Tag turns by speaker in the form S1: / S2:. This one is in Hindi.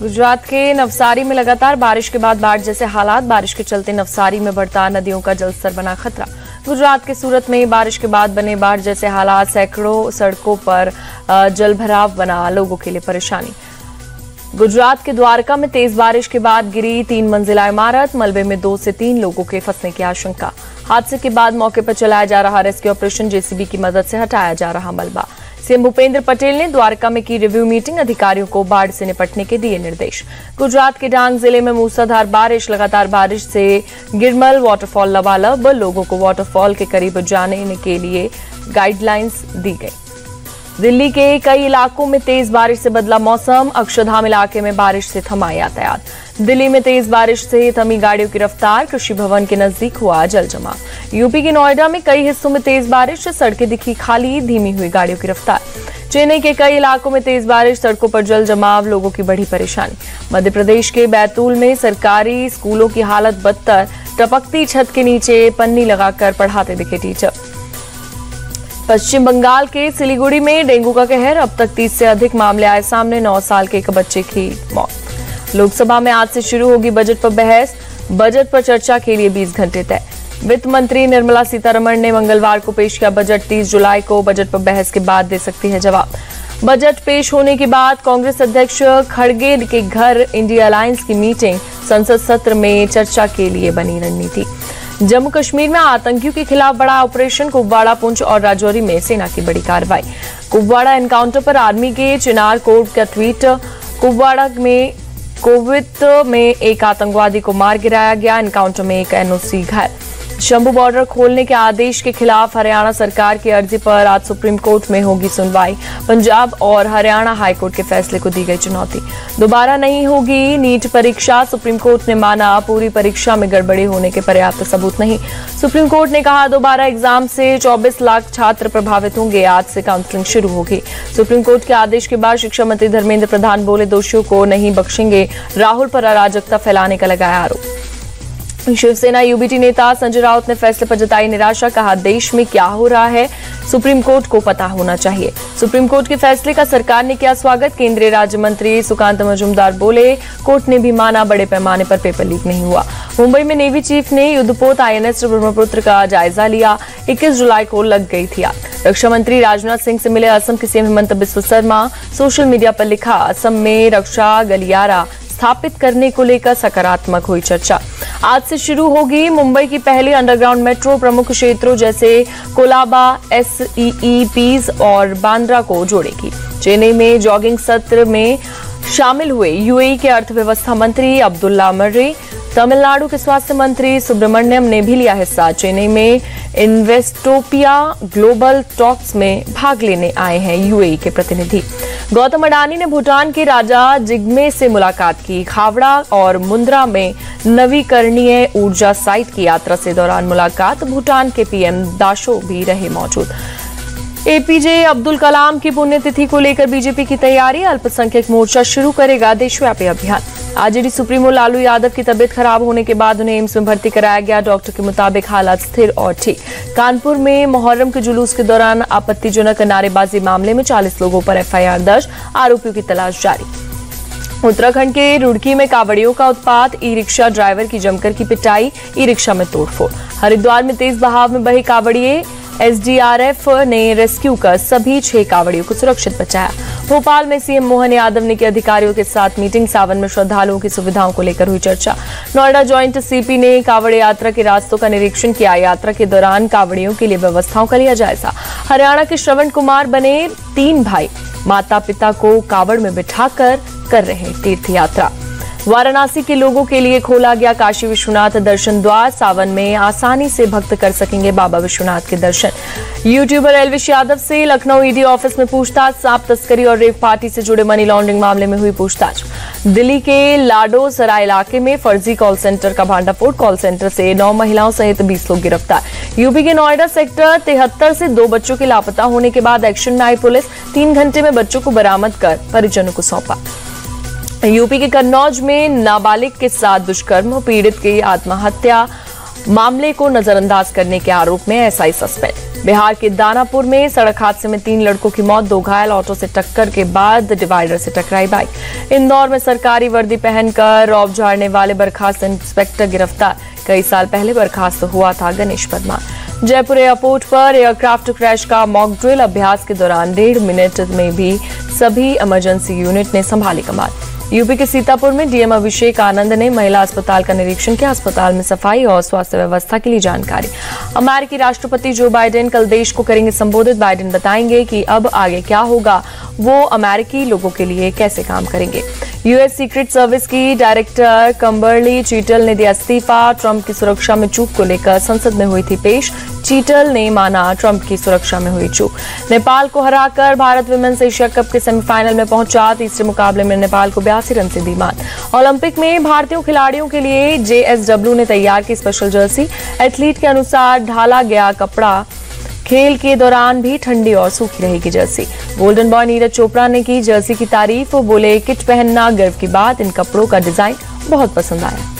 S1: गुजरात के नवसारी में लगातार बारिश के बाद बाढ़ जैसे हालात। बारिश के चलते नवसारी में बढ़ता नदियों का जलस्तर बना खतरा। गुजरात के सूरत में बारिश के बाद बने बाढ़ जैसे हालात। सैकड़ों सड़कों पर जलभराव बना लोगों के लिए परेशानी। गुजरात के द्वारका में तेज बारिश के बाद गिरी 3 मंजिला इमारत। मलबे में 2 से 3 लोगों के फंसने की आशंका। हादसे के बाद मौके पर चलाया जा रहा रेस्क्यू ऑपरेशन। जेसीबी की मदद से हटाया जा रहा मलबा। सीएम भूपेंद्र पटेल ने द्वारका में की रिव्यू मीटिंग। अधिकारियों को बाढ़ से निपटने के दिए निर्देश। गुजरात के डांग जिले में मूसलाधार बारिश। लगातार बारिश से गिरमल वाटरफॉल लबालब। लोगों को वाटरफॉल के करीब जाने के लिए गाइडलाइंस दी गई। दिल्ली के कई इलाकों में तेज बारिश से बदला मौसम। अक्षरधाम इलाके में बारिश से थमा यातायात। दिल्ली में तेज बारिश से थमी गाड़ियों की रफ्तार। कृषि भवन के नजदीक हुआ जल जमाव। यूपी के नोएडा में कई हिस्सों में तेज बारिश से सड़कें दिखी खाली। धीमी हुई गाड़ियों की रफ्तार। चेन्नई के कई इलाकों में तेज बारिश। सड़कों पर जल जमाव। लोगों की बढ़ी परेशानी। मध्य प्रदेश के बैतूल में सरकारी स्कूलों की हालत बदतर। टपकती छत के नीचे पन्नी लगाकर पढ़ाते दिखे टीचर। पश्चिम बंगाल के सिलीगुड़ी में डेंगू का कहर। अब तक 30 से अधिक मामले आए सामने। 9 साल के एक बच्चे की मौत। लोकसभा में आज से शुरू होगी बजट पर बहस। बजट पर चर्चा के लिए 20 घंटे तय। वित्त मंत्री निर्मला सीतारमण ने मंगलवार को पेश किया बजट। 30 जुलाई को बजट पर बहस के बाद दे सकती है जवाब। बजट पेश होने के बाद कांग्रेस अध्यक्ष खड़गे के घर इंडिया अलायंस की मीटिंग। संसद सत्र में चर्चा के लिए बनी रणनीति। जम्मू कश्मीर में आतंकियों के खिलाफ बड़ा ऑपरेशन। कुपवाड़ा, पुंछ और राजौरी में सेना की बड़ी कार्रवाई। कुपवाड़ा एनकाउंटर पर आर्मी के चिनार कोर्ट का ट्वीट। कुपवाड़ा में कोवित में एक आतंकवादी को मार गिराया गया। एनकाउंटर में एक एनओसी घायल। शंभू बॉर्डर खोलने के आदेश के खिलाफ हरियाणा सरकार की अर्जी पर आज सुप्रीम कोर्ट में होगी सुनवाई। पंजाब और हरियाणा हाईकोर्ट के फैसले को दी गई चुनौती। दोबारा नहीं होगी नीट परीक्षा। सुप्रीम कोर्ट ने माना पूरी परीक्षा में गड़बड़ी होने के पर्याप्त सबूत नहीं। सुप्रीम कोर्ट ने कहा दोबारा एग्जाम से 24 लाख छात्र प्रभावित होंगे। आज से काउंसलिंग शुरू होगी। सुप्रीम कोर्ट के आदेश के बाद शिक्षा मंत्री धर्मेंद्र प्रधान बोले दोषियों को नहीं बख्शेंगे। राहुल पर अराजकता फैलाने का लगाया आरोप। शिवसेना यूबीटी नेता संजय राउत ने फैसले पर जताई निराशा। कहा देश में क्या हो रहा है सुप्रीम कोर्ट को पता होना चाहिए। सुप्रीम कोर्ट के फैसले का सरकार ने किया स्वागत। केंद्रीय राज्य मंत्री सुकांत मजूमदार बोले कोर्ट ने भी माना बड़े पैमाने पर पेपर लीक नहीं हुआ। मुंबई में नेवी चीफ ने युद्धपोत आईएनएस ब्रह्मपुत्र का जायजा लिया। 21 जुलाई को लग गई थी आग। रक्षा मंत्री राजनाथ सिंह से मिले असम के CM Himanta Biswa Sharma. Social media पर लिखा असम में रक्षा गलियारा स्थापित करने को लेकर सकारात्मक हुई चर्चा। आज से शुरू होगी मुंबई की पहली अंडरग्राउंड मेट्रो। प्रमुख क्षेत्रों जैसे कोलाबा, एसईईपीज और बांद्रा को जोड़ेगी। चेन्नई में जॉगिंग सत्र में शामिल हुए यूएई के अर्थव्यवस्था मंत्री अब्दुल्ला मर्रे। तमिलनाडु के स्वास्थ्य मंत्री सुब्रमण्यम ने भी लिया हिस्सा। चेन्नई में इन्वेस्टोपिया ग्लोबल टॉक्स में भाग लेने आए हैं यूएई के प्रतिनिधि। गौतम अडानी ने भूटान के राजा जिग्मे से मुलाकात की। खावड़ा और मुंद्रा में नवीकरणीय ऊर्जा साइट की यात्रा से दौरान मुलाकात। भूटान के पीएम दाशो भी रहे मौजूद। एपीजे अब्दुल कलाम की पुण्यतिथि को लेकर बीजेपी की तैयारी। अल्पसंख्यक मोर्चा शुरू करेगा देशव्यापी अभियान। आरजेडी सुप्रीमो लालू यादव की तबीयत खराब होने के बाद उन्हें एम्स में भर्ती कराया गया। डॉक्टर के मुताबिक हालात स्थिर और ठीक। कानपुर में मुहर्रम के जुलूस के दौरान आपत्तिजनक नारेबाजी मामले में 40 लोगों पर एफआईआर दर्ज। आरोपियों की तलाश जारी। उत्तराखंड के रुड़की में कावड़ियों का उत्पात। ई रिक्शा ड्राइवर की जमकर की पिटाई। ई रिक्शा में तोड़फोड़। हरिद्वार में तेज बहाव में बहे कावड़िए। एसडीआरएफ ने रेस्क्यू कर सभी 6 कावड़ियों को सुरक्षित बचाया। भोपाल में सीएम मोहन यादव ने की अधिकारियों के साथ मीटिंग। सावन में श्रद्धालुओं की सुविधाओं को लेकर हुई चर्चा। नोएडा जॉइंट सीपी ने कावड़ यात्रा के रास्तों का निरीक्षण किया। यात्रा के दौरान कावड़ियों के लिए व्यवस्थाओं का लिया जायजा। हरियाणा के श्रवण कुमार बने 3 भाई। माता पिता को कावड़ में बिठाकर कर रहे तीर्थ यात्रा। वाराणसी के लोगों के लिए खोला गया काशी विश्वनाथ दर्शन द्वार। सावन में आसानी से भक्त कर सकेंगे बाबा विश्वनाथ के दर्शन। यूट्यूबर एल्विश यादव से लखनऊ ईडी ऑफिस में पूछताछ। सांप तस्करी और रेप पार्टी से जुड़े मनी लॉन्ड्रिंग मामले में हुई पूछताछ। दिल्ली के लाडो सराय इलाके में फर्जी कॉल सेंटर का भांडाफोड़। कॉल सेंटर से 9 महिलाओं सहित 20 लोग गिरफ्तार। यूपी के नोएडा सेक्टर 73 से 2 बच्चों के लापता होने के बाद एक्शन में आई पुलिस। 3 घंटे में बच्चों को बरामद कर परिजनों को सौंपा। यूपी के कन्नौज में नाबालिग के साथ दुष्कर्म। पीड़ित की आत्महत्या। मामले को नजरअंदाज करने के आरोप में एसआई सस्पेंड। बिहार के दानापुर में सड़क हादसे में 3 लड़कों की मौत, 2 घायल। ऑटो से टक्कर के बाद डिवाइडर से टकराई बाइक। इंदौर में सरकारी वर्दी पहनकर रौब झाड़ने वाले बर्खास्त इंस्पेक्टर गिरफ्तार। कई साल पहले बर्खास्त हुआ था गणेश वर्मा। जयपुर एयरपोर्ट पर एयरक्राफ्ट क्रैश का मॉक ड्रिल अभ्यास के दौरान 1.5 मिनट में भी सभी इमरजेंसी यूनिट ने संभाली कमान। यूपी के सीतापुर में डीएम अभिषेक आनंद ने महिला अस्पताल का निरीक्षण किया। अस्पताल में सफाई और स्वास्थ्य व्यवस्था के लिए जानकारी। अमेरिकी राष्ट्रपति जो बाइडेन कल देश को करेंगे संबोधित। बाइडेन बताएंगे कि अब आगे क्या होगा, वो अमेरिकी लोगों के लिए कैसे काम करेंगे। यूएस सीक्रेट सर्विस की डायरेक्टर कम्बर्ली चीटल ने दिया इस्तीफा। ट्रंप की सुरक्षा में चूक को लेकर संसद में हुई थी पेश। चीटल ने माना ट्रंप की सुरक्षा में हुई चूक। नेपाल को हराकर भारत विमेंस एशिया कप के सेमीफाइनल में पहुंचा। तीसरे मुकाबले में नेपाल को 82 रन से दी मात। ओलंपिक में भारतीय खिलाड़ियों के लिए जेएसडब्ल्यू ने तैयार की स्पेशल जर्सी। एथलीट के अनुसार ढाला गया कपड़ा। खेल के दौरान भी ठंडी और सूखी रहेगी Jersey. Golden boy Neeraj Chopra ने की जर्सी की तारीफ। वो बोले, किट पहनना गर्व की बात, इन कपड़ों का डिजाइन बहुत पसंद आया।